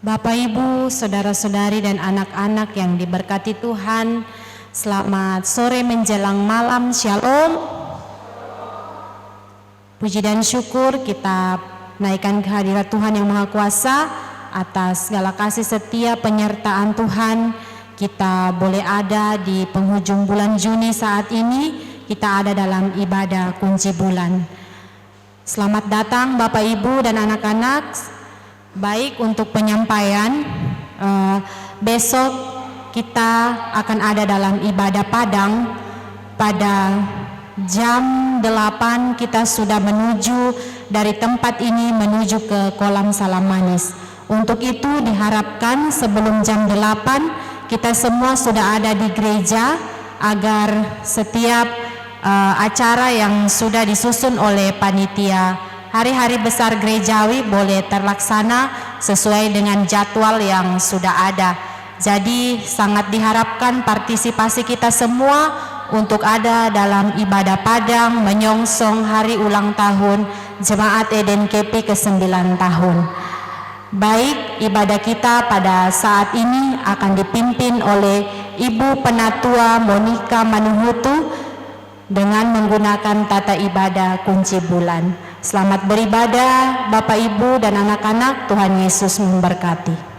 Bapak, Ibu, saudara-saudari dan anak-anak yang diberkati Tuhan, selamat sore menjelang malam, Shalom. Puji dan syukur kita naikkan kehadirat Tuhan yang Maha Kuasa atas segala kasih setia penyertaan Tuhan. Kita boleh ada di penghujung bulan Juni saat ini, kita ada dalam ibadah kunci bulan. Selamat datang Bapak, Ibu, dan anak-anak. Baik, untuk penyampaian, besok kita akan ada dalam ibadah Padang pada jam 8. Kita sudah menuju dari tempat ini menuju ke kolam Salam Manis. Untuk itu diharapkan sebelum jam 8 kita semua sudah ada di gereja agar setiap acara yang sudah disusun oleh panitia hari-hari besar gerejawi boleh terlaksana sesuai dengan jadwal yang sudah ada. Jadi sangat diharapkan partisipasi kita semua untuk ada dalam ibadah Padang menyongsong hari ulang tahun Jemaat Eden KP ke-9 tahun. Baik, ibadah kita pada saat ini akan dipimpin oleh Ibu Penatua Monica Manuhutu dengan menggunakan tata ibadah kunci bulan. Selamat beribadah Bapak, Ibu, dan anak-anak. Tuhan Yesus memberkati.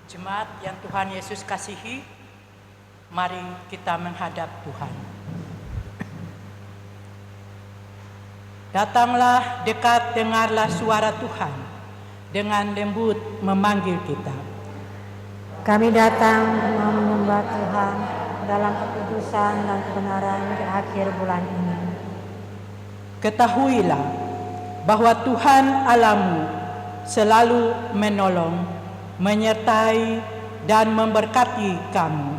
Jemaat yang Tuhan Yesus kasihi, mari kita menghadap Tuhan. Datanglah dekat, dengarlah suara Tuhan, dengan lembut memanggil kita. Kami datang mau menyembah Tuhan dalam kekudusan dan kebenaran di akhir bulan ini. Ketahuilah bahwa Tuhan Allahmu selalu menolong, menyertai dan memberkati kamu.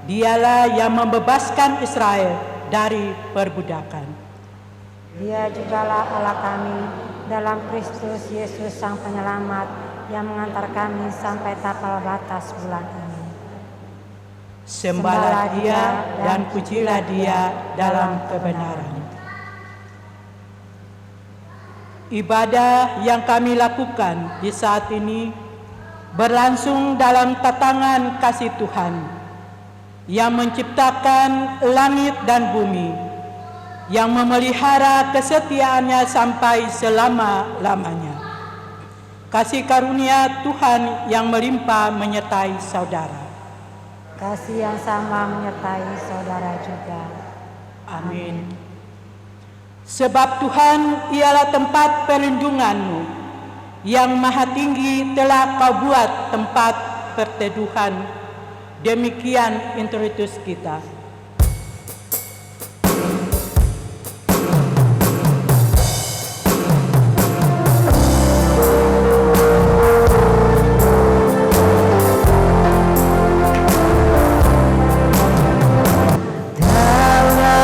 Dialah yang membebaskan Israel dari perbudakan. Dia jugalah Allah kami dalam Kristus Yesus Sang Penyelamat yang mengantar kami sampai tapal batas bulan ini. Sembahlah Dia dan pujilah Dia dalam kebenaran. Ibadah yang kami lakukan di saat ini berlangsung dalam tatangan kasih Tuhan yang menciptakan langit dan bumi, yang memelihara kesetiaannya sampai selama-lamanya. Kasih karunia Tuhan yang melimpah menyertai saudara. kasih yang sama menyertai saudara juga. Amin. Sebab Tuhan ialah tempat perlindunganmu, yang maha tinggi telah kau buat tempat perteduhan. Demikian introitus kita.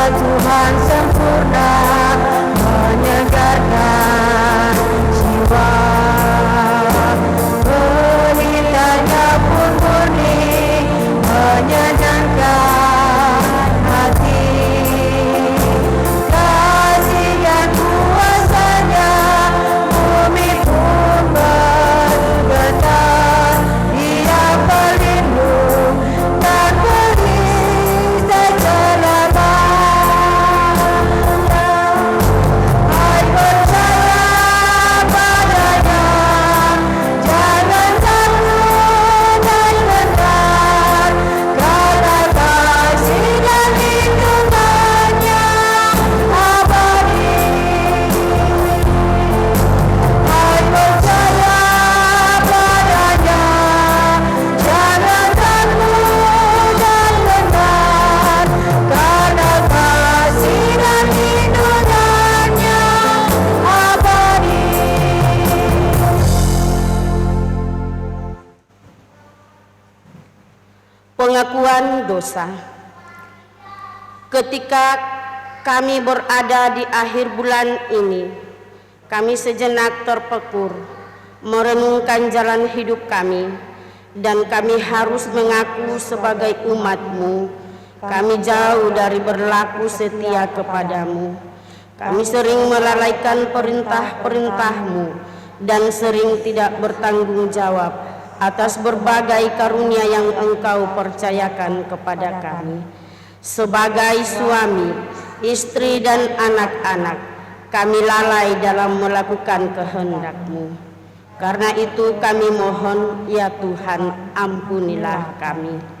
Tuhan sempurna menyegarkan jiwa, pelitanya pun murni menyenangkan hati. Kasih dan kuasanya bumi pun bergetar, Dia pelindung dan perisai selama. Hai percaya padanya, jangan takut dan gentar, karena kasih dan lindungannya abadi. Hai percaya padanya, jangan takut dan gentar, karena kasih dan lindungannya abadi. Pengakuan dosa. Ketika kami berada di akhir bulan ini, kami sejenak terpekur merenungkan jalan hidup kami, dan kami harus mengaku sebagai umat-Mu, kami jauh dari berlaku setia kepadamu. Kami sering melalaikan perintah-perintah-Mu dan sering tidak bertanggung jawab atas berbagai karunia yang Engkau percayakan kepada kami. Sebagai suami, istri, dan anak-anak, kami lalai dalam melakukan kehendak-Mu. Karena itu kami mohon, ya Tuhan, ampunilah kami.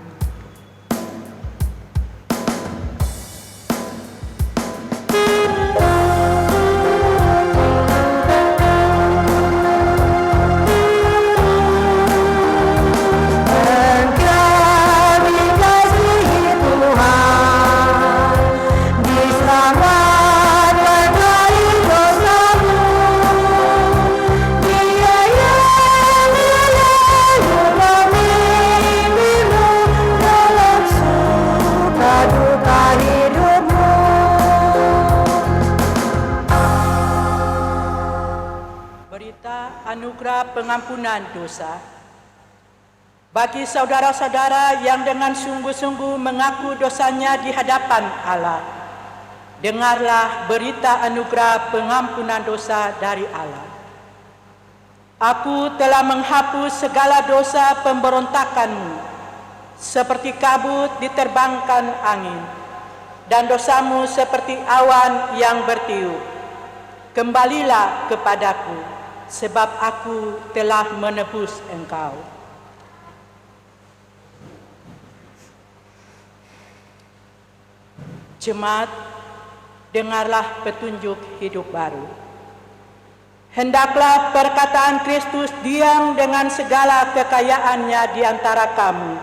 Anugerah pengampunan dosa. Bagi saudara-saudara yang dengan sungguh-sungguh mengaku dosanya di hadapan Allah, dengarlah berita anugerah pengampunan dosa dari Allah. Aku telah menghapus segala dosa pemberontakanmu, seperti kabut diterbangkan angin, dan dosamu seperti awan yang bertiup. Kembalilah kepadaku, sebab aku telah menebus engkau. Jemaat, dengarlah petunjuk hidup baru. Hendaklah perkataan Kristus diam dengan segala kekayaannya di antara kamu,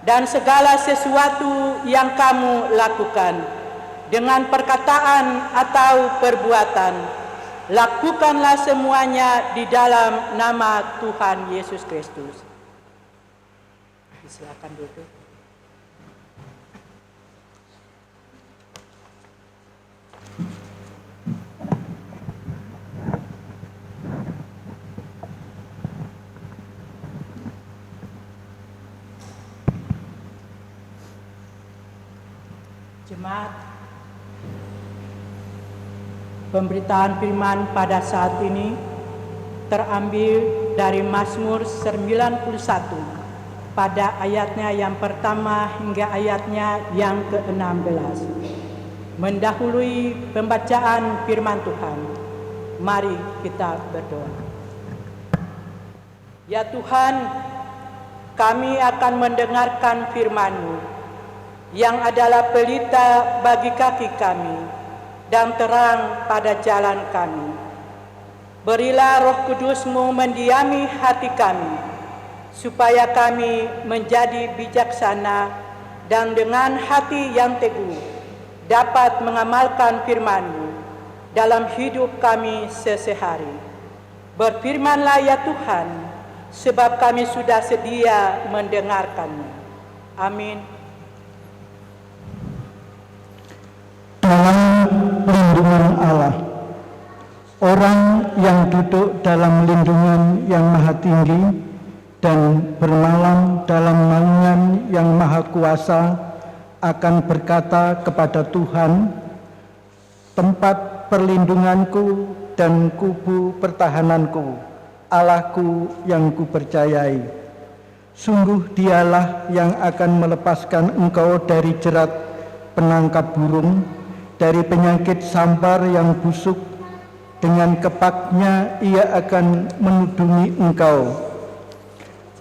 dan segala sesuatu yang kamu lakukan, dengan perkataan atau perbuatan, lakukanlah semuanya di dalam nama Tuhan Yesus Kristus. Silakan duduk. Jemaat, pemberitaan firman pada saat ini terambil dari Mazmur 91 pada ayatnya yang pertama hingga ayatnya yang ke-16. Mendahului pembacaan firman Tuhan, mari kita berdoa. Ya Tuhan, kami akan mendengarkan firman-Mu yang adalah pelita bagi kaki kami dan terang pada jalan kami. Berilah Roh Kudus-Mu mendiami hati kami, supaya kami menjadi bijaksana dan dengan hati yang teguh dapat mengamalkan firman-Mu dalam hidup kami sehari-hari. Berfirmanlah ya Tuhan, sebab kami sudah sedia mendengarkan-Mu. Amin. Dalam lindungan Allah, orang yang duduk dalam lindungan yang maha tinggi dan bermalam dalam naungan yang maha kuasa akan berkata kepada Tuhan, tempat perlindunganku dan kubu pertahananku, Allahku yang kupercayai. Sungguh dialah yang akan melepaskan engkau dari jerat penangkap burung, dari penyakit sampar yang busuk. Dengan kepaknya ia akan menudungi engkau.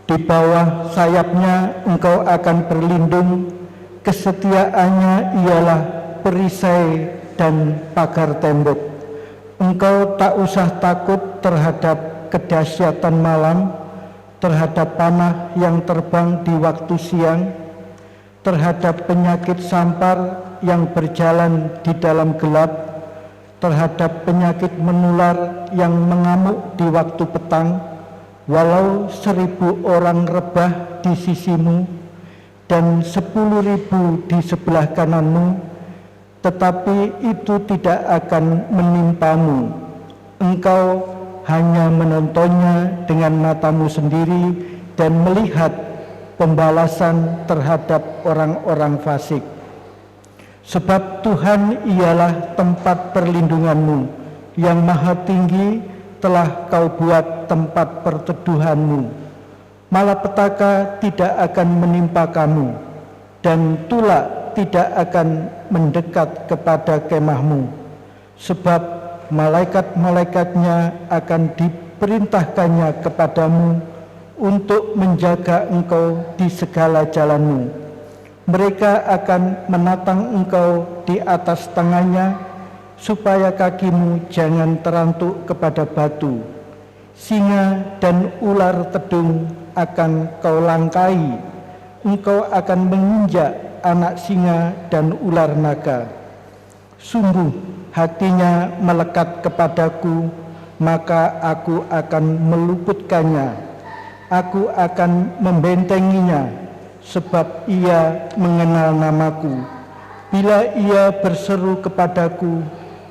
Di bawah sayapnya engkau akan berlindung, kesetiaannya ialah perisai dan pagar tembok. Engkau tak usah takut terhadap kedahsyatan malam, terhadap panah yang terbang di waktu siang, terhadap penyakit sampar yang berjalan di dalam gelap, terhadap penyakit menular yang mengamuk di waktu petang. Walau 1000 orang rebah di sisimu dan 10.000 di sebelah kananmu, tetapi itu tidak akan menimpamu. Engkau hanya menontonnya dengan matamu sendiri dan melihat pembalasan terhadap orang-orang fasik. Sebab Tuhan ialah tempat perlindunganmu, yang maha tinggi telah kau buat tempat perteduhanmu. Malapetaka tidak akan menimpa kamu, dan tulak tidak akan mendekat kepada kemahmu. Sebab malaikat-malaikatnya akan diperintahkannya kepadamu untuk menjaga engkau di segala jalanmu. Mereka akan menatang engkau di atas tangannya, supaya kakimu jangan terantuk kepada batu. Singa dan ular tedung akan kau langkai. Engkau akan menginjak anak singa dan ular naga. Sungguh hatinya melekat kepadaku, maka aku akan meluputkannya. Aku akan membentenginya, sebab ia mengenal namaku. Bila ia berseru kepadaku,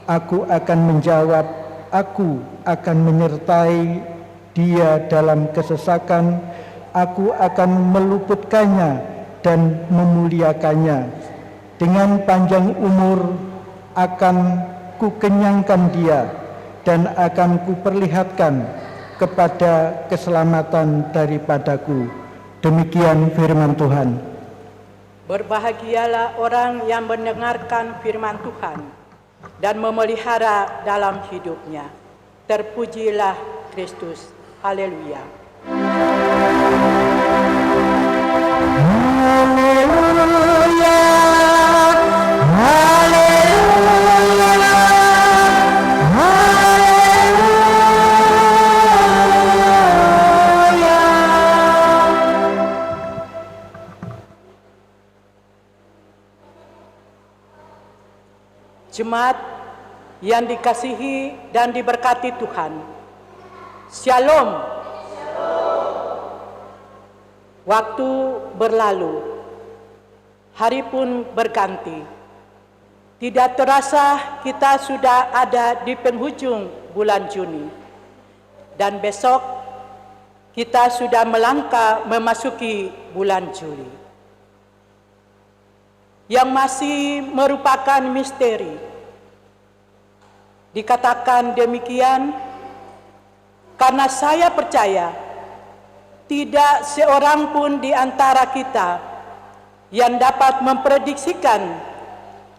aku akan menjawab. Aku akan menyertai dia dalam kesesakan. Aku akan meluputkannya dan memuliakannya. Dengan panjang umur akan kukenyangkan dia, dan akan kuperlihatkan kepada keselamatan daripadaku. Demikian firman Tuhan. Berbahagialah orang yang mendengarkan firman Tuhan dan memelihara dalam hidupnya. Terpujilah Kristus. Haleluya. Haleluya, haleluya, haleluya. Jemaat yang dikasihi dan diberkati Tuhan, Shalom. Waktu berlalu, hari pun berganti. Tidak terasa kita sudah ada di penghujung bulan Juni, dan besok kita sudah melangkah memasuki bulan Juli, yang masih merupakan misteri. Dikatakan demikian karena saya percaya tidak seorang pun di antara kita yang dapat memprediksikan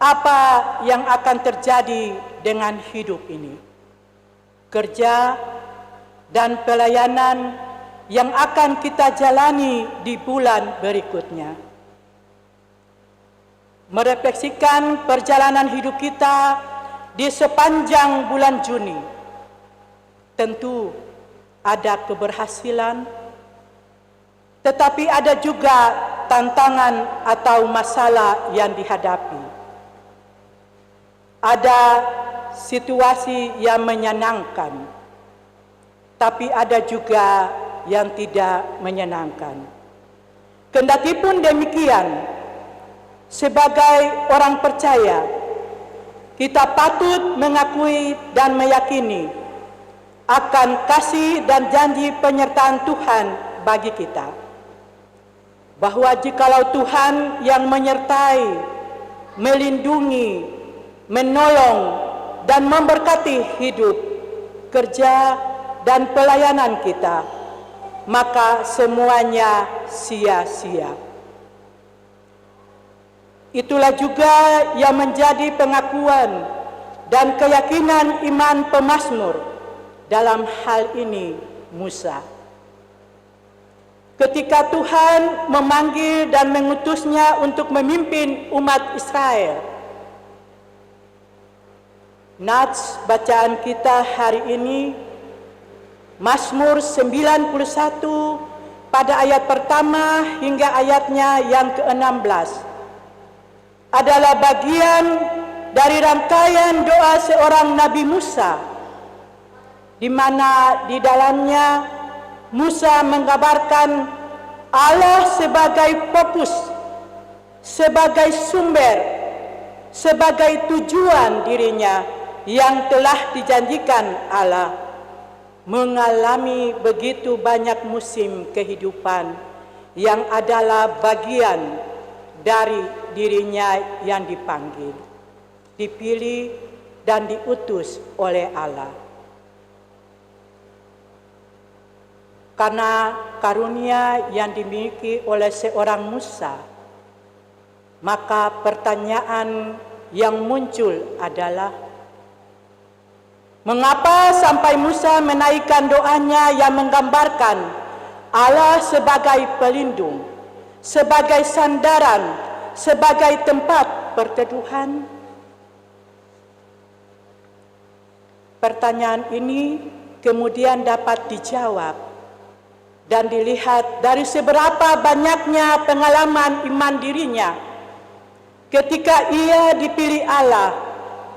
apa yang akan terjadi dengan hidup ini. Kerja dan pelayanan yang akan kita jalani di bulan berikutnya. Merefleksikan perjalanan hidup kita di sepanjang bulan Juni. Tentu ada keberhasilan, tetapi ada juga tantangan atau masalah yang dihadapi. Ada situasi yang menyenangkan, tapi ada juga yang tidak menyenangkan. Kendatipun demikian, sebagai orang percaya, kita patut mengakui dan meyakini akan kasih dan janji penyertaan Tuhan bagi kita. Bahwa jikalau Tuhan yang menyertai, melindungi, menolong, dan memberkati hidup, kerja, dan pelayanan kita, maka semuanya sia-sia. Itulah juga yang menjadi pengakuan dan keyakinan iman pemazmur, dalam hal ini Musa. Ketika Tuhan memanggil dan mengutusnya untuk memimpin umat Israel. Nats bacaan kita hari ini, Mazmur 91 pada ayat pertama hingga ayatnya yang ke-16, adalah bagian dari rangkaian doa seorang Nabi Musa, di mana di dalamnya Musa menggambarkan Allah sebagai fokus, sebagai sumber, sebagai tujuan dirinya yang telah dijanjikan Allah, mengalami begitu banyak musim kehidupan yang adalah bagian dari dirinya yang dipanggil, dipilih, dan diutus oleh Allah. Karena karunia yang dimiliki oleh seorang Musa, maka pertanyaan yang muncul adalah, mengapa sampai Musa menaikkan doanya yang menggambarkan Allah sebagai pelindung, sebagai sandaran, sebagai tempat perteduhan? Pertanyaan ini kemudian dapat dijawab dan dilihat dari seberapa banyaknya pengalaman iman dirinya ketika ia dipilih Allah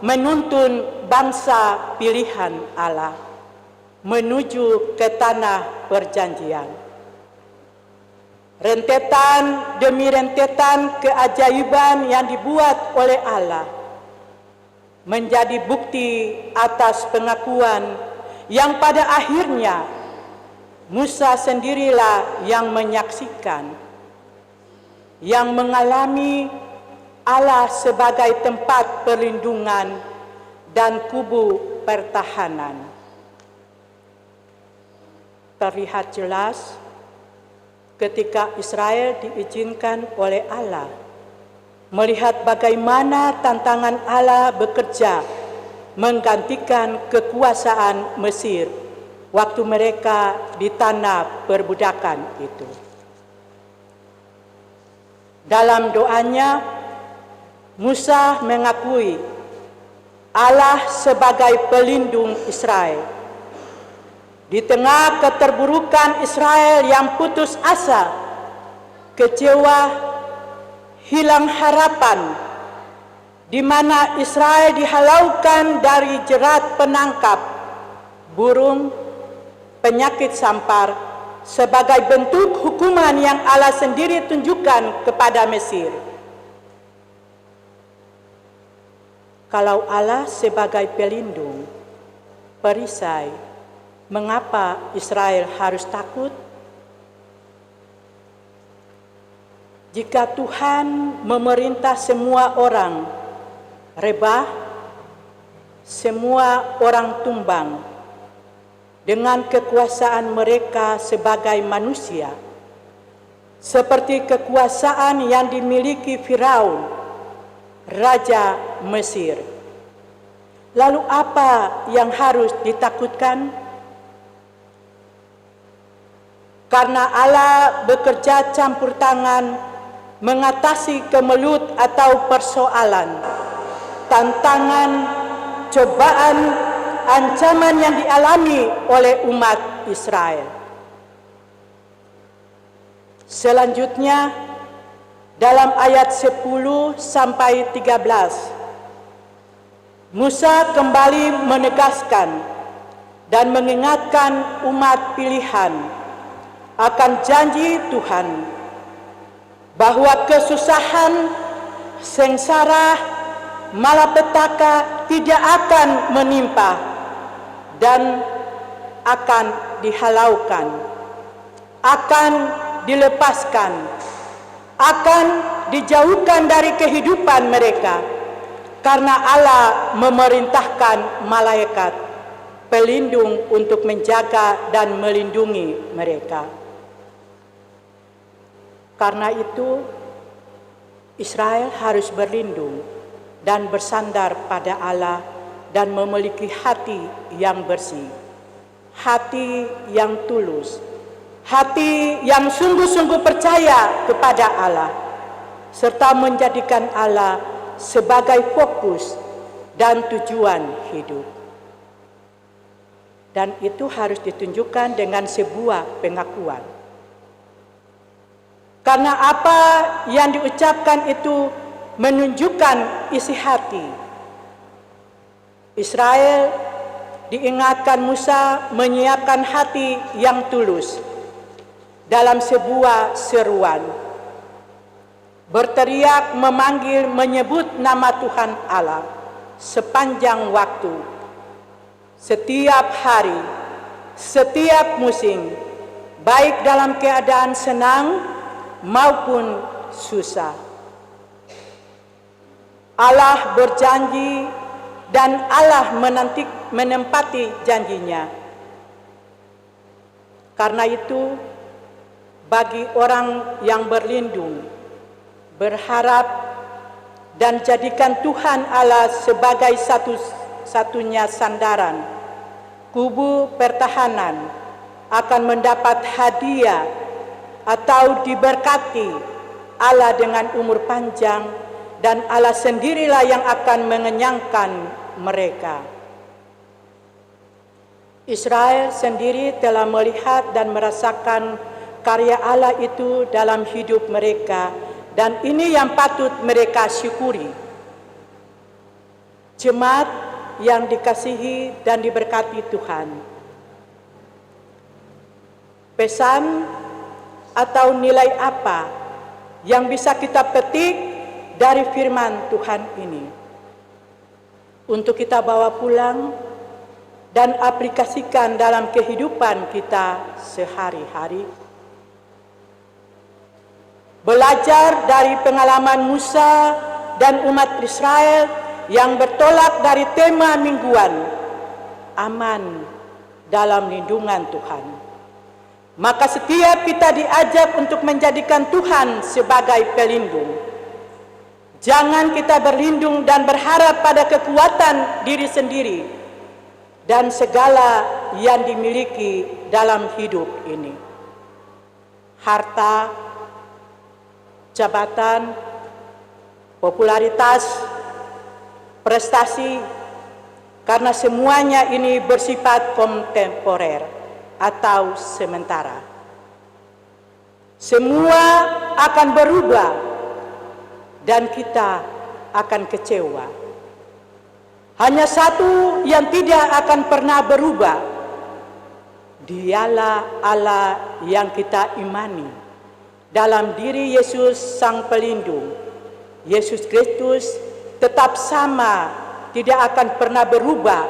menuntun bangsa pilihan Allah menuju ke tanah perjanjian. Rentetan demi rentetan keajaiban yang dibuat oleh Allah menjadi bukti atas pengakuan yang pada akhirnya Musa sendirilah yang menyaksikan, yang mengalami Allah sebagai tempat perlindungan dan kubu pertahanan. Terlihat jelas ketika Israel diizinkan oleh Allah melihat bagaimana tantangan Allah bekerja menggantikan kekuasaan Mesir waktu mereka di tanah perbudakan itu. Dalam doanya, Musa mengakui Allah sebagai pelindung Israel. Di tengah keterburukan Israel yang putus asa, kecewa, hilang harapan, di mana Israel dihalaukan dari jerat penangkap burung, penyakit sampar, sebagai bentuk hukuman yang Allah sendiri tunjukkan kepada Mesir. Kalau Allah sebagai pelindung, perisai, mengapa Israel harus takut? Jika Tuhan memerintah semua orang rebah, semua orang tumbang, dengan kekuasaan mereka sebagai manusia, seperti kekuasaan yang dimiliki Firaun, Raja Mesir. Lalu apa yang harus ditakutkan? karena Allah bekerja campur tangan mengatasi kemelut atau persoalan, tantangan, cobaan, ancaman yang dialami oleh umat Israel. Selanjutnya, dalam ayat 10 sampai 13, Musa kembali menegaskan dan mengingatkan umat pilihan akan janji Tuhan bahwa kesusahan, sengsara, malapetaka tidak akan menimpa dan akan dihalaukan, akan dilepaskan, akan dijauhkan dari kehidupan mereka, karena Allah memerintahkan malaikat pelindung untuk menjaga dan melindungi mereka. Karena itu, Israel harus berlindung dan bersandar pada Allah dan memiliki hati yang bersih, hati yang tulus, hati yang sungguh-sungguh percaya kepada Allah, serta menjadikan Allah sebagai fokus dan tujuan hidup. Dan itu harus ditunjukkan dengan sebuah pengakuan. Karena apa yang diucapkan itu menunjukkan isi hati. Israel diingatkan Musa menyiapkan hati yang tulus dalam sebuah seruan, berteriak, memanggil, menyebut nama Tuhan Allah sepanjang waktu, setiap hari, setiap musim, baik dalam keadaan senang maupun susah. Allah berjanji dan Allah menempati janjinya. Karena itu, bagi orang yang berlindung, berharap, dan jadikan Tuhan Allah sebagai satu-satunya sandaran, kubu pertahanan, akan mendapat hadiah atau diberkati Allah dengan umur panjang, dan Allah sendirilah yang akan mengenyangkan mereka. Israel sendiri telah melihat dan merasakan karya Allah itu dalam hidup mereka, dan ini yang patut mereka syukuri. Jemaat yang dikasihi dan diberkati Tuhan, pesan atau nilai apa yang bisa kita petik dari firman Tuhan ini untuk kita bawa pulang dan aplikasikan dalam kehidupan kita sehari-hari? Belajar dari pengalaman Musa dan umat Israel yang bertolak dari tema mingguan, aman dalam lindungan Tuhan. Maka setiap kita diajak untuk menjadikan Tuhan sebagai pelindung. Jangan kita berlindung dan berharap pada kekuatan diri sendiri dan segala yang dimiliki dalam hidup ini. Harta, jabatan, popularitas, prestasi, karena semuanya ini bersifat kontemporer atau sementara. Semua akan berubah dan kita akan kecewa. Hanya satu yang tidak akan pernah berubah, Dialah Allah yang kita imani dalam diri Yesus Sang Pelindung. Yesus Kristus tetap sama, tidak akan pernah berubah,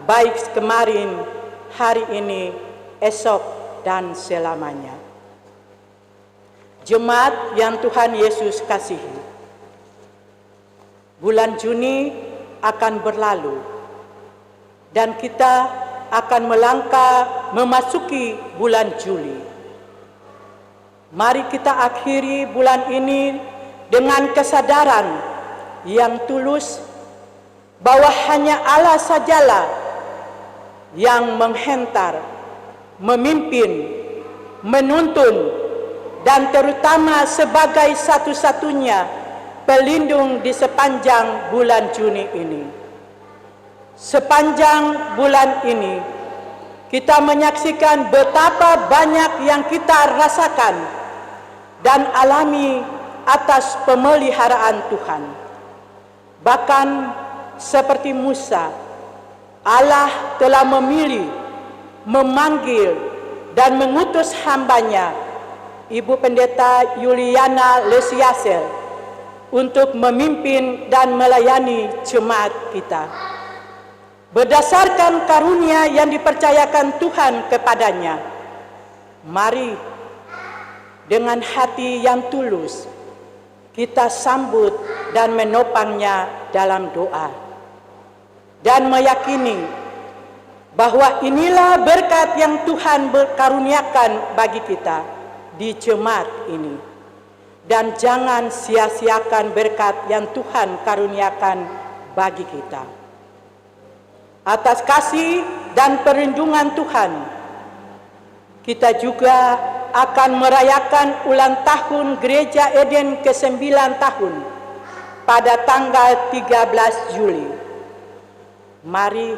baik kemarin, hari ini, esok, dan selamanya. Jemaat yang Tuhan Yesus kasihi, bulan Juni akan berlalu dan kita akan melangkah memasuki bulan Juli. Mari kita akhiri bulan ini dengan kesadaran yang tulus bahwa hanya Allah sajalah yang menghentar, memimpin, menuntun, dan terutama sebagai satu-satunya pelindung di sepanjang bulan Juni ini. Sepanjang bulan ini, kita menyaksikan betapa banyak yang kita rasakan dan alami atas pemeliharaan Tuhan. Bahkan seperti Musa, Allah telah memilih, memanggil, dan mengutus hambanya, Ibu Pendeta Yuliana Lesiasel, untuk memimpin dan melayani jemaat kita. Berdasarkan karunia yang dipercayakan Tuhan kepadanya, mari dengan hati yang tulus kita sambut dan menopangnya dalam doa, dan meyakini bahwa inilah berkat yang Tuhan berkaruniakan bagi kita di jemaat ini. Dan jangan sia-siakan berkat yang Tuhan karuniakan bagi kita. Atas kasih dan perlindungan Tuhan, kita juga akan merayakan ulang tahun Gereja Eden ke-9 tahun pada tanggal 13 Juli. Mari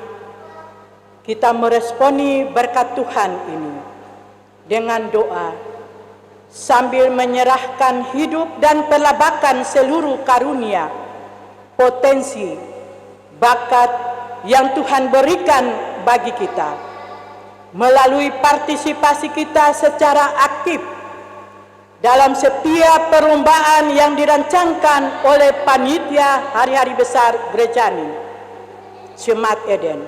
kita meresponi berkat Tuhan ini dengan doa, sambil menyerahkan hidup dan pelabakan seluruh karunia, potensi, bakat yang Tuhan berikan bagi kita, melalui partisipasi kita secara aktif dalam setiap perlombaan yang dirancangkan oleh panitia hari-hari besar Gerejani Jemaat Eden,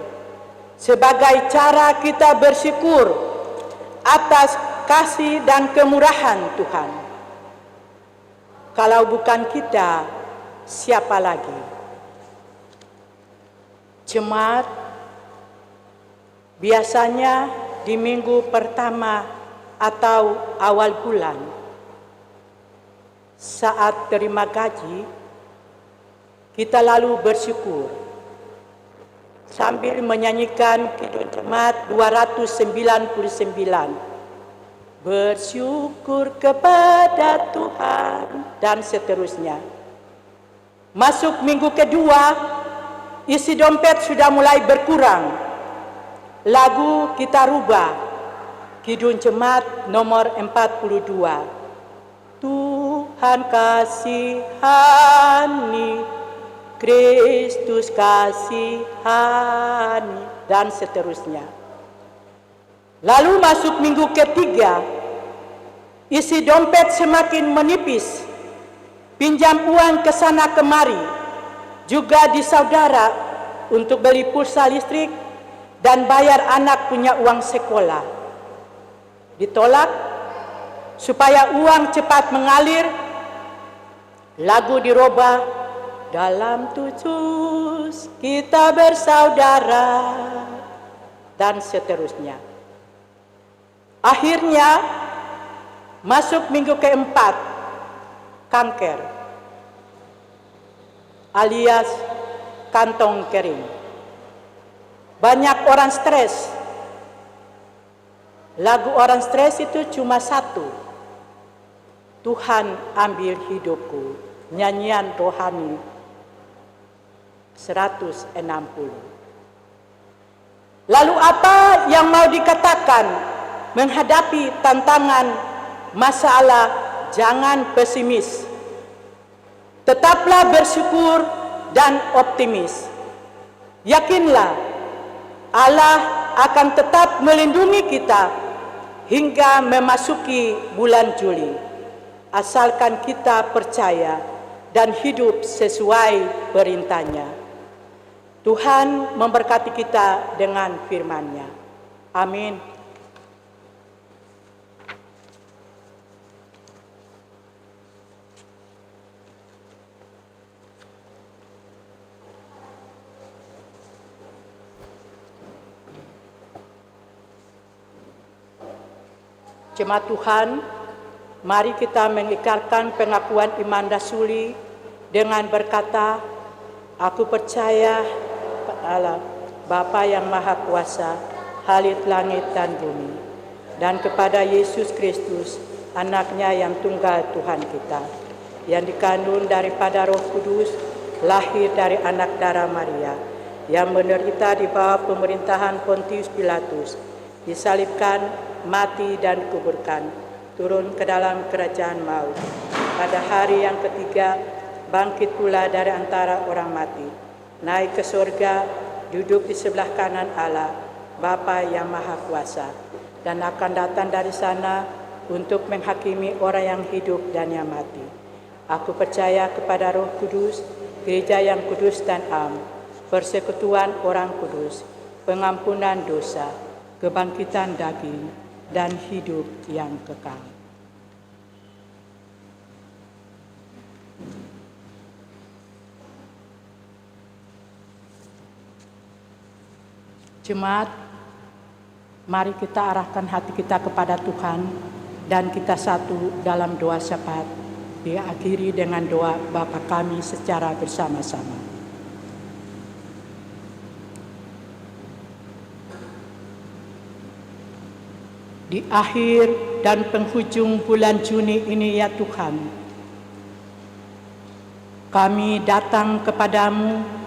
sebagai cara kita bersyukur atas kasih dan kemurahan Tuhan. Kalau bukan kita, siapa lagi? Jemaat biasanya di minggu pertama atau awal bulan, saat terima gaji, kita lalu bersyukur sambil menyanyikan Kidung Jemaat 299, bersyukur kepada Tuhan, dan seterusnya. Masuk minggu kedua, isi dompet sudah mulai berkurang. Lagu kita rubah, Kidung Jemaat nomor 42, Tuhan kasihani, Kristus kasihani, dan seterusnya. Lalu masuk minggu ketiga, isi dompet semakin menipis, pinjam uang ke sana kemari, juga di saudara untuk beli pulsa listrik dan bayar anak punya uang sekolah. Ditolak supaya uang cepat mengalir, lagu dirubah, dalam tujuh kita bersaudara, dan seterusnya. Akhirnya masuk minggu keempat, kanker alias kantong kering. Banyak orang stres. Lagu orang stres itu cuma satu, Tuhan ambil hidupku, nyanyian rohani 160. Lalu apa yang mau dikatakan menghadapi tantangan, masalah? Jangan pesimis, tetaplah bersyukur dan optimis. Yakinlah Allah akan tetap melindungi kita hingga memasuki bulan Juli, asalkan kita percaya dan hidup sesuai perintahnya. Tuhan memberkati kita dengan firman-Nya. Amin. Jemaat Tuhan, mari kita mengikrarkan pengakuan iman dasuli dengan berkata, aku percaya pada Bapa yang Maha Kuasa, Halik langit dan bumi, dan kepada Yesus Kristus, anaknya yang tunggal Tuhan kita, yang dikandung daripada Roh Kudus, lahir dari anak darah Maria, yang menderita di bawah pemerintahan Pontius Pilatus, disalibkan, mati dan dikuburkan, turun ke dalam kerajaan maut. Pada hari yang ketiga, bangkit pula dari antara orang mati, naik ke surga, duduk di sebelah kanan Allah, Bapa yang Maha Kuasa, dan akan datang dari sana untuk menghakimi orang yang hidup dan yang mati. Aku percaya kepada Roh Kudus, gereja yang kudus dan am, persekutuan orang kudus, pengampunan dosa, kebangkitan daging, dan hidup yang kekal. Jemaat, mari kita arahkan hati kita kepada Tuhan dan kita satu dalam doa syafaat, diakhiri dengan doa Bapa kami secara bersama-sama. Di akhir dan penghujung bulan Juni ini ya Tuhan, kami datang kepadamu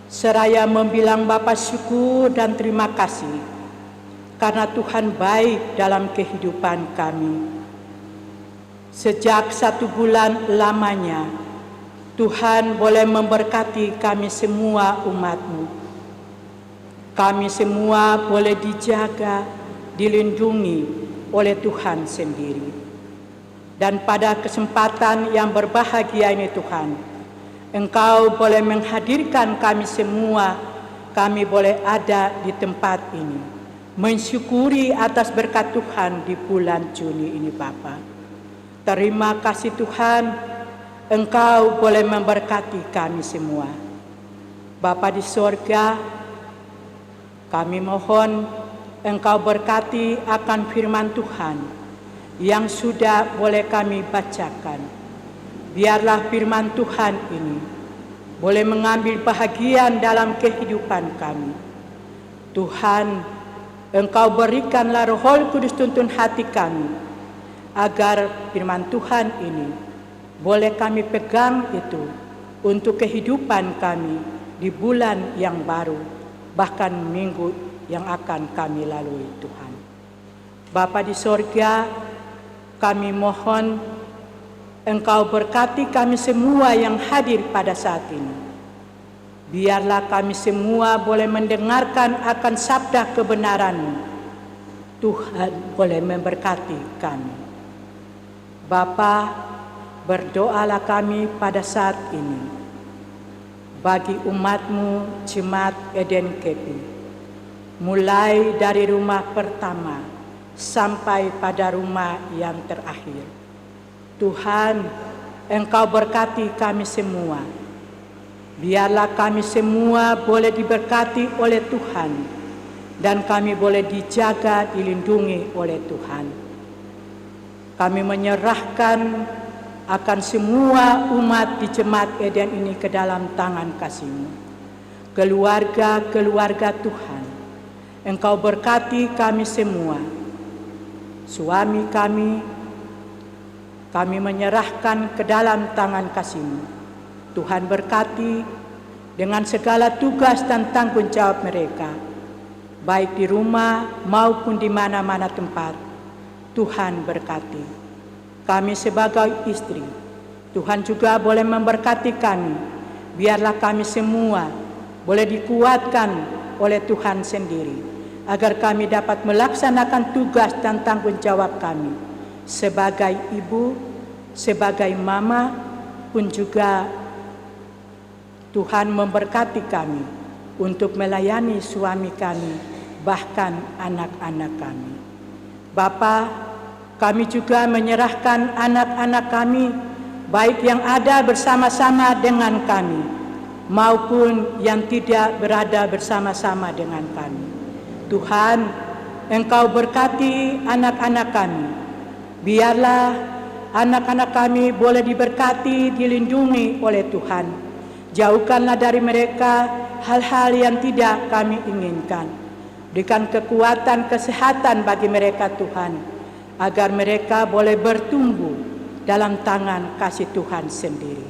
seraya membilang Bapa syukur dan terima kasih karena Tuhan baik dalam kehidupan kami. Sejak 1 bulan lamanya, Tuhan boleh memberkati kami semua umat-Mu. Kami semua boleh dijaga, dilindungi oleh Tuhan sendiri. Dan pada kesempatan yang berbahagia ini Tuhan, Engkau boleh menghadirkan kami semua, kami boleh ada di tempat ini, mensyukuri atas berkat Tuhan di bulan Juni ini Bapa. Terima kasih Tuhan, Engkau boleh memberkati kami semua. Bapa di sorga, kami mohon Engkau berkati akan firman Tuhan yang sudah boleh kami bacakan. Biarlah firman Tuhan ini boleh mengambil bahagian dalam kehidupan kami. Tuhan, Engkau berikanlah Roh Kudus tuntun hati kami, agar firman Tuhan ini boleh kami pegang itu untuk kehidupan kami di bulan yang baru, bahkan minggu yang akan kami lalui Tuhan. Bapa di sorga, kami mohon Engkau berkati kami semua yang hadir pada saat ini. Biarlah kami semua boleh mendengarkan akan sabda kebenaran-Mu. Tuhan boleh memberkati kami. Bapa, berdoalah kami pada saat ini bagi umat-Mu Jemaat Eden Kepi, mulai dari rumah pertama sampai pada rumah yang terakhir. Tuhan, Engkau berkati kami semua. Biarlah kami semua boleh diberkati oleh Tuhan dan kami boleh dijaga, dilindungi oleh Tuhan. Kami menyerahkan akan semua umat di Jemaat Eden ini ke dalam tangan kasih-Mu. Keluarga-keluarga Tuhan, Engkau berkati kami semua. Suami kami menyerahkan ke dalam tangan kasih-Mu. Tuhan berkati dengan segala tugas dan tanggung jawab mereka, baik di rumah maupun di mana-mana tempat. Tuhan berkati. Kami sebagai istri, Tuhan juga boleh memberkati kami. Biarlah kami semua boleh dikuatkan oleh Tuhan sendiri, agar kami dapat melaksanakan tugas dan tanggung jawab kami sebagai ibu, sebagai mama, pun juga Tuhan memberkati kami untuk melayani suami kami, bahkan anak-anak kami. Bapa, kami juga menyerahkan anak-anak kami, baik yang ada bersama-sama dengan kami, maupun yang tidak berada bersama-sama dengan kami. Tuhan, Engkau berkati anak-anak kami. Biarlah anak-anak kami boleh diberkati, dilindungi oleh Tuhan. Jauhkanlah dari mereka hal-hal yang tidak kami inginkan. Berikan kekuatan kesehatan bagi mereka Tuhan, agar mereka boleh bertumbuh dalam tangan kasih Tuhan sendiri.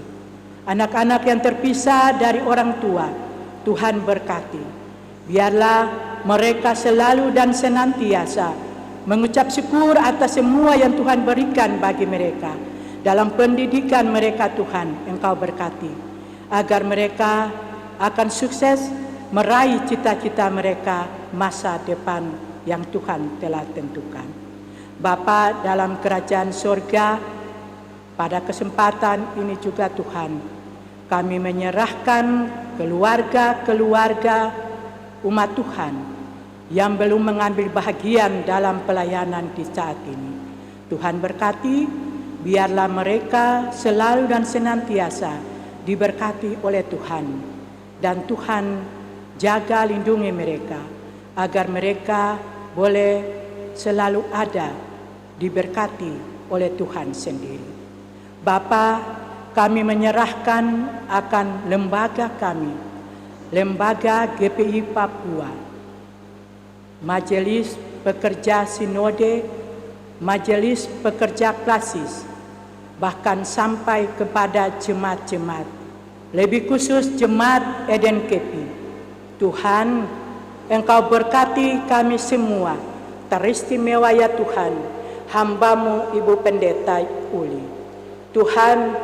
Anak-anak yang terpisah dari orang tua, Tuhan berkati. Biarlah mereka selalu dan senantiasa mengucap syukur atas semua yang Tuhan berikan bagi mereka. Dalam pendidikan mereka Tuhan, Engkau berkati, agar mereka akan sukses meraih cita-cita mereka masa depan yang Tuhan telah tentukan. Bapa dalam kerajaan surga, pada kesempatan ini juga Tuhan, kami menyerahkan keluarga-keluarga umat Tuhan yang belum mengambil bahagian dalam pelayanan di saat ini. Tuhan berkati, biarlah mereka selalu dan senantiasa diberkati oleh Tuhan. Dan Tuhan jaga lindungi mereka, agar mereka boleh selalu ada diberkati oleh Tuhan sendiri. Bapa, kami menyerahkan akan lembaga kami, Lembaga GPI Papua, Majelis Pekerja Sinode, Majelis Pekerja Klasis, bahkan sampai kepada jemaat-jemaat, lebih khusus jemaat Eden Kepi. Tuhan, Engkau berkati kami semua, teristimewa ya Tuhan, hamba-Mu Ibu Pendeta Uli. Tuhan,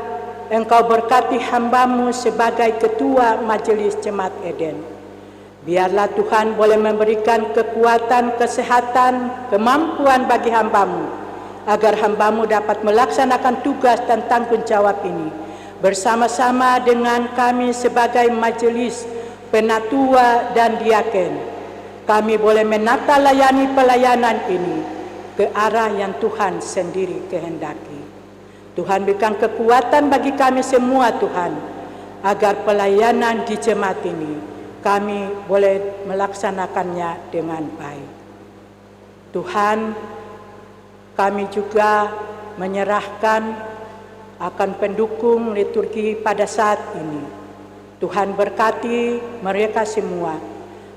Engkau berkati hamba-Mu sebagai ketua Majelis Jemaat Eden. Biarlah Tuhan boleh memberikan kekuatan, kesehatan, kemampuan bagi hamba-Mu, agar hamba-Mu dapat melaksanakan tugas dan tanggung jawab ini bersama-sama dengan kami sebagai majelis penatua dan diaken. Kami boleh menata layani pelayanan ini ke arah yang Tuhan sendiri kehendaki. Tuhan berikan kekuatan bagi kami semua Tuhan, agar pelayanan di jemaat ini kami boleh melaksanakannya dengan baik. Tuhan, kami juga menyerahkan akan pendukung liturgi pada saat ini. Tuhan berkati mereka semua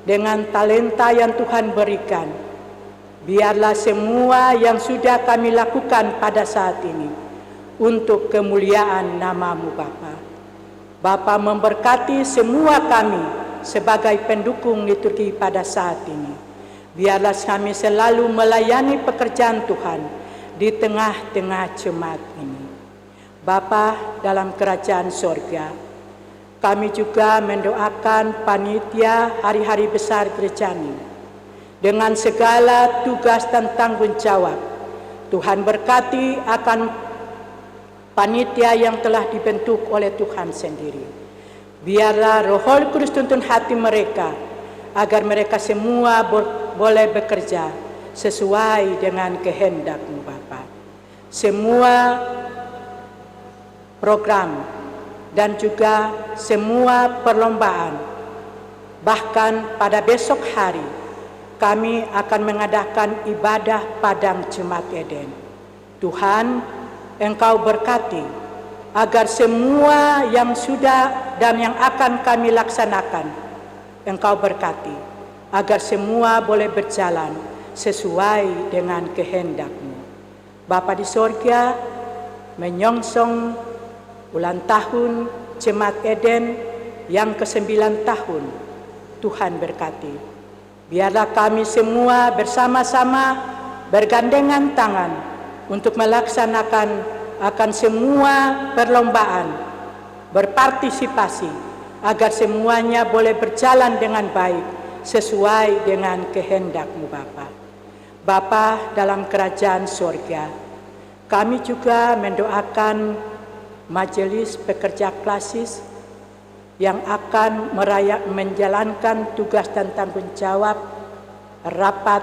dengan talenta yang Tuhan berikan. Biarlah semua yang sudah kami lakukan pada saat ini untuk kemuliaan nama-Mu Bapa. Bapa memberkati semua kami sebagai pendukung liturgi pada saat ini. Biarlah kami selalu melayani pekerjaan Tuhan di tengah-tengah jemaat ini. Bapa dalam kerajaan sorga, kami juga mendoakan panitia hari-hari besar gereja ini dengan segala tugas dan tanggung jawab. Tuhan berkati akan panitia yang telah dibentuk oleh Tuhan sendiri. Biarlah Roh Kudus tuntun hati mereka, agar mereka semua boleh bekerja sesuai dengan kehendak-Mu Bapa. Semua program dan juga semua perlombaan, bahkan pada besok hari kami akan mengadakan ibadah padang Jemaat Eden. Tuhan, Engkau berkati agar semua yang sudah dan yang akan kami laksanakan, Engkau berkati agar semua boleh berjalan sesuai dengan kehendak-Mu. Bapa di sorga, menyongsong ulang tahun Jemaat Eden yang ke-9 tahun, Tuhan berkati. Biarlah kami semua bersama-sama bergandengan tangan untuk melaksanakan akan semua perlombaan, berpartisipasi, agar semuanya boleh berjalan dengan baik sesuai dengan kehendak-Mu Bapa. Bapa dalam kerajaan surga, kami juga mendoakan Majelis Pekerja Klasis yang akan menjalankan tugas dan tanggung jawab rapat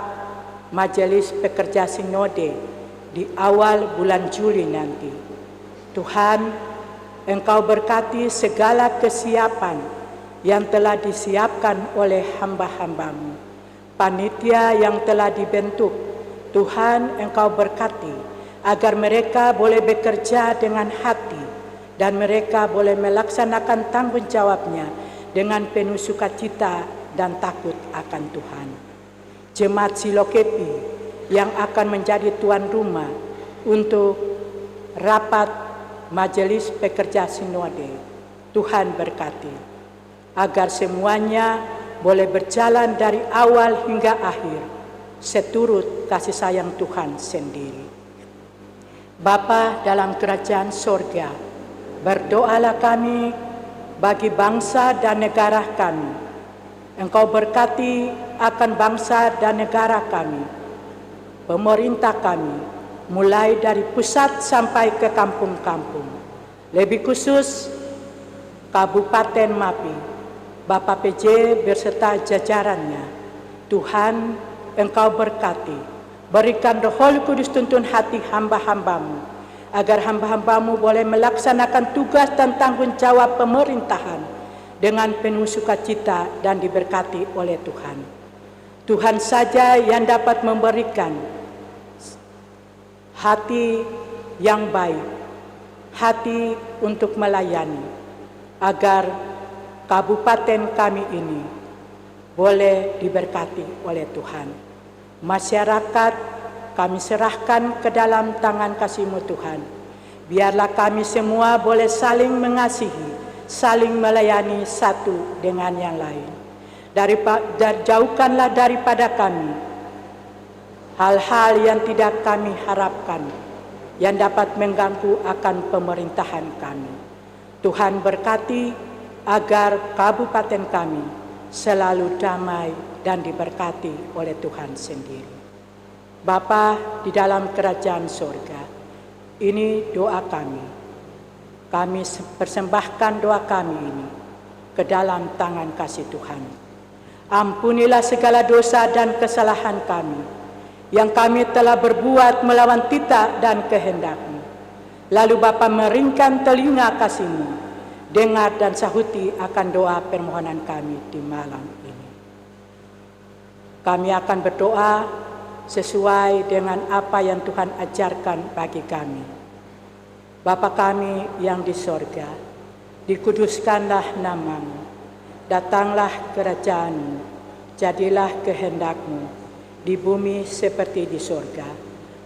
Majelis Pekerja Sinode di awal bulan Juli nanti. Tuhan, Engkau berkati segala kesiapan yang telah disiapkan oleh hamba-hamba-Mu, panitia yang telah dibentuk. Tuhan, Engkau berkati agar mereka boleh bekerja dengan hati dan mereka boleh melaksanakan tanggung jawabnya dengan penuh sukacita dan takut akan Tuhan. Jemaat Silokepi yang akan menjadi tuan rumah untuk rapat Majelis Pekerja Sinode. Tuhan berkati agar semuanya boleh berjalan dari awal hingga akhir seturut kasih sayang Tuhan sendiri. Bapa dalam kerajaan sorga, berdoalah kami bagi bangsa dan negara kami. Engkau berkati akan bangsa dan negara kami, pemerintah kami, mulai dari pusat sampai ke kampung-kampung. Lebih khusus, Kabupaten Mapi, Bapak PJ beserta jajarannya. Tuhan, Engkau berkati, berikan Roh Kudus tuntun hati hamba-hambamu, agar hamba-hambamu boleh melaksanakan tugas dan tanggung jawab pemerintahan dengan penuh sukacita dan diberkati oleh Tuhan. Tuhan saja yang dapat memberikan hati yang baik, hati untuk melayani, agar kabupaten kami ini boleh diberkati oleh Tuhan. Masyarakat kami serahkan ke dalam tangan kasih-Mu Tuhan. Biarlah kami semua boleh saling mengasihi, saling melayani satu dengan yang lain. Jauhkanlah daripada kami hal-hal yang tidak kami harapkan, yang dapat mengganggu akan pemerintahan kami. Tuhan berkati agar kabupaten kami selalu damai dan diberkati oleh Tuhan sendiri. Bapa di dalam kerajaan sorga, ini doa kami. Kami persembahkan doa kami ini ke dalam tangan kasih Tuhan. Ampunilah segala dosa dan kesalahan kami yang kami telah berbuat melawan titah dan kehendak-Mu. Lalu Bapa meringkan telinga kasih-Mu, dengar dan sahuti akan doa permohonan kami di malam ini. Kami akan berdoa sesuai dengan apa yang Tuhan ajarkan bagi kami. Bapa kami yang di sorga, dikuduskanlah nama-Mu, datanglah kerajaan-Mu, jadilah kehendak-Mu di bumi seperti di sorga.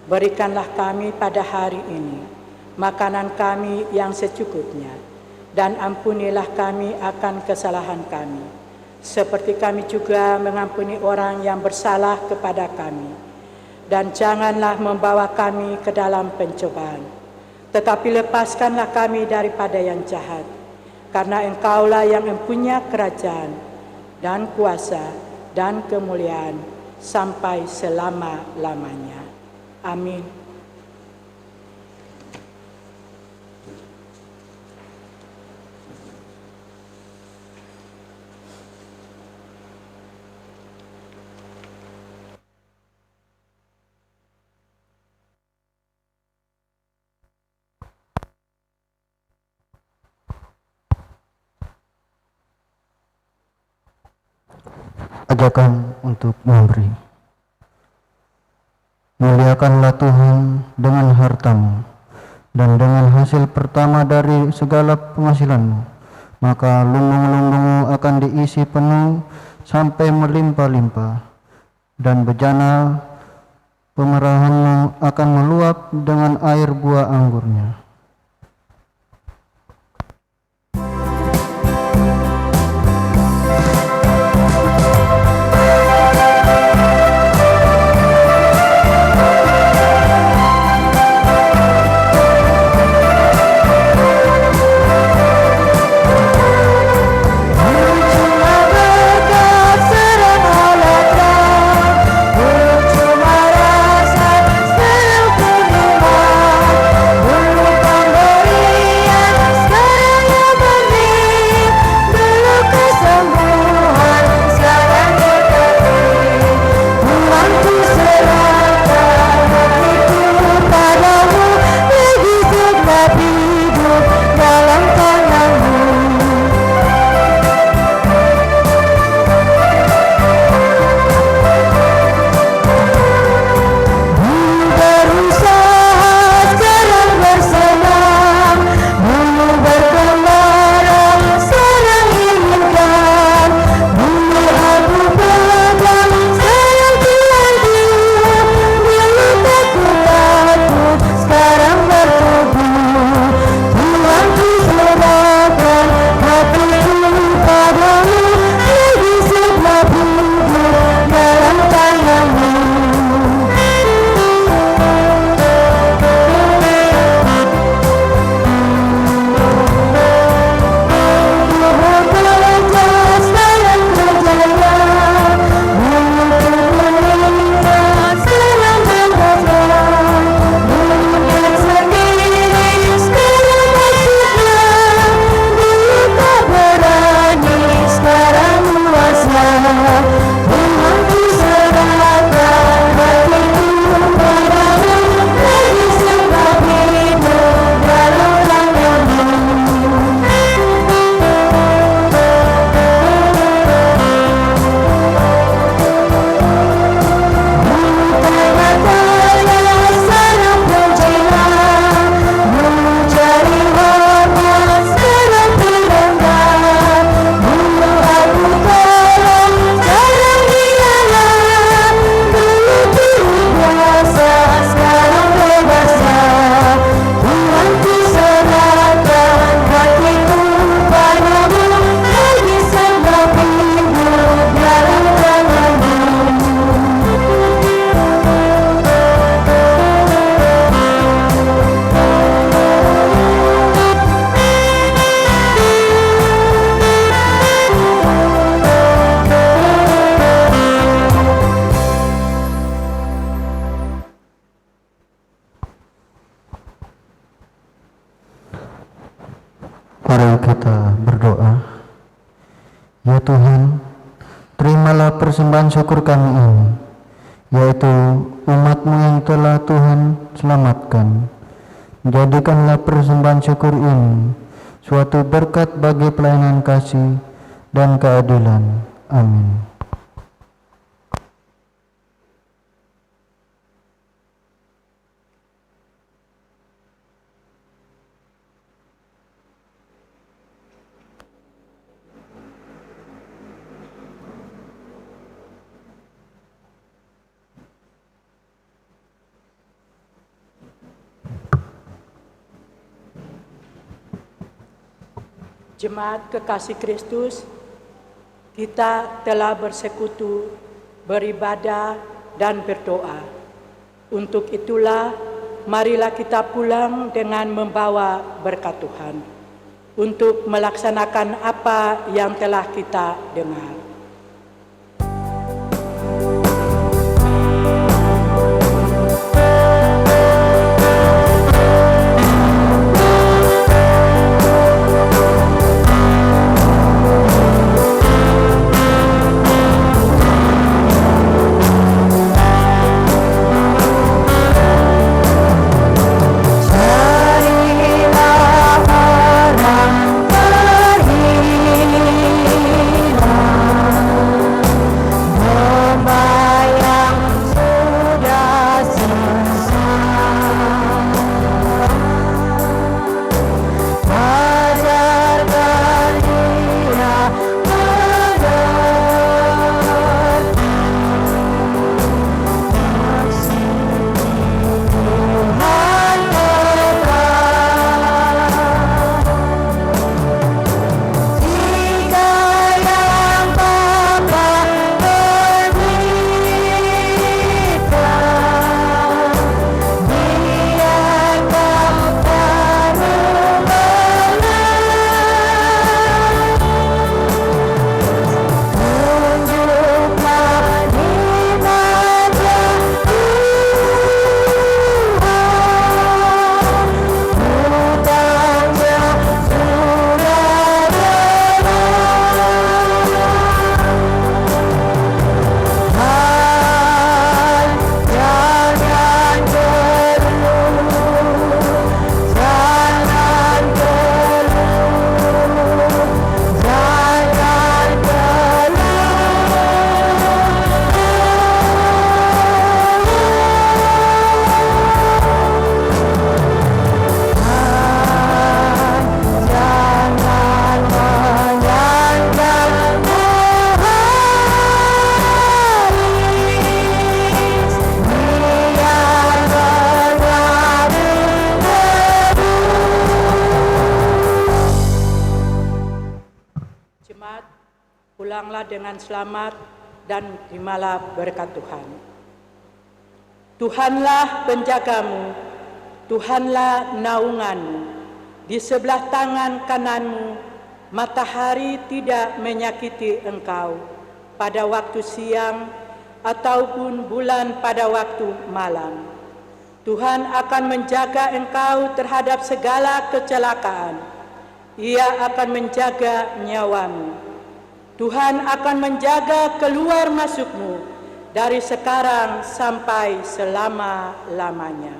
Berikanlah kami pada hari ini makanan kami yang secukupnya, dan ampunilah kami akan kesalahan kami, seperti kami juga mengampuni orang yang bersalah kepada kami. Dan janganlah membawa kami ke dalam pencobaan, tetapi lepaskanlah kami daripada yang jahat, karena Engkaulah yang mempunyai kerajaan dan kuasa dan kemuliaan sampai selama-lamanya. Amin. Ajakan untuk memberi. Muliakanlah Tuhan dengan hartamu dan dengan hasil pertama dari segala penghasilanmu, maka lumbung-lumbungmu akan diisi penuh sampai melimpah-limpah, dan bejana pemerahanmu akan meluap dengan air buah anggurnya. Lupa Mari kita berdoa. Ya Tuhan, terimalah persembahan syukur kami ini, yaitu umat-Mu yang telah Tuhan selamatkan. Jadikanlah persembahan syukur ini suatu berkat bagi pelayanan kasih dan keadilan. Amin. Jemaat kekasih Kristus, kita telah bersekutu, beribadah, dan berdoa. Untuk itulah, marilah kita pulang dengan membawa berkat Tuhan untuk melaksanakan apa yang telah kita dengar. Pulanglah dengan selamat dan terimalah berkat Tuhan. Tuhanlah penjagamu, Tuhanlah naunganmu. Di sebelah tangan kananmu, matahari tidak menyakiti engkau pada waktu siang ataupun bulan pada waktu malam. Tuhan akan menjaga engkau terhadap segala kecelakaan. Ia akan menjaga nyawamu. Tuhan akan menjaga keluar masukmu dari sekarang sampai selama-lamanya.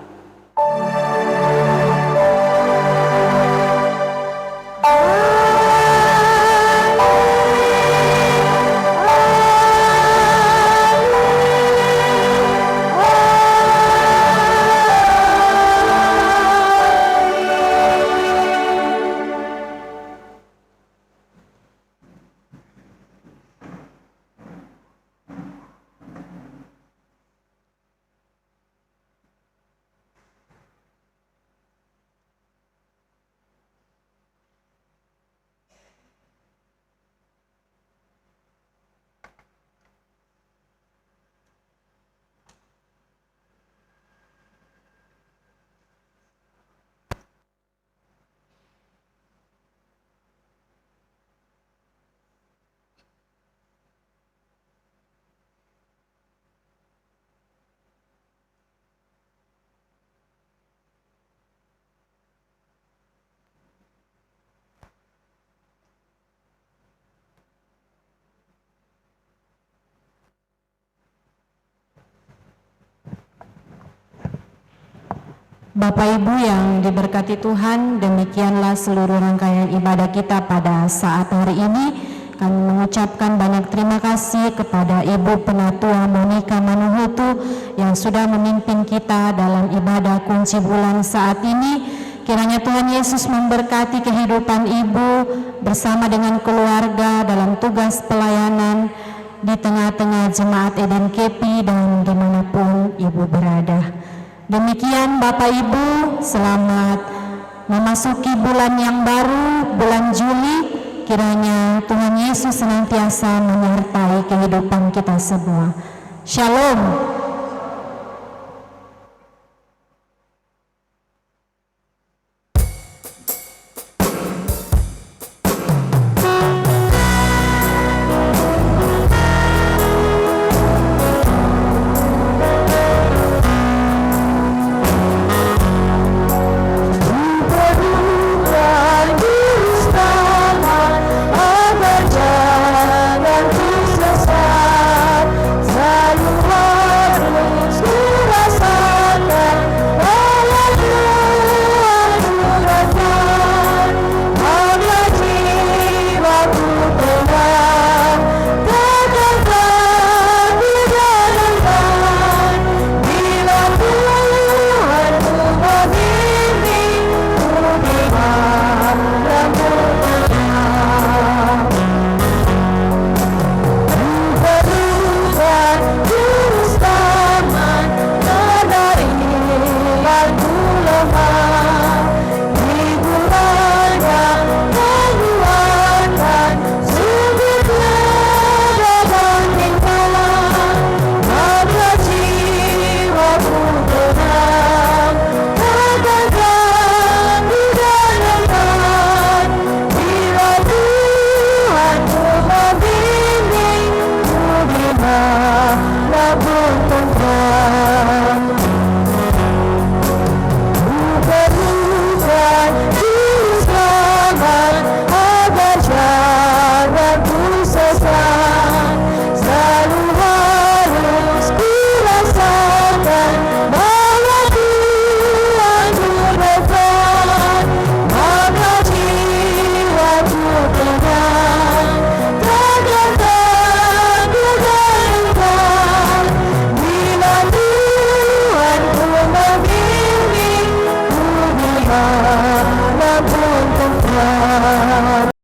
Bapak Ibu yang diberkati Tuhan, demikianlah seluruh rangkaian ibadah kita pada saat hari ini. Kami mengucapkan banyak terima kasih kepada Ibu Penatua Monika Manuhutu yang sudah memimpin kita dalam ibadah kunci bulan saat ini. Kiranya Tuhan Yesus memberkati kehidupan Ibu bersama dengan keluarga dalam tugas pelayanan di tengah-tengah jemaat Eden Kepi dan dimanapun Ibu berada. Demikian Bapak Ibu, selamat memasuki bulan yang baru, bulan Juli. Kiranya Tuhan Yesus senantiasa menyertai kehidupan kita semua. Shalom. Labu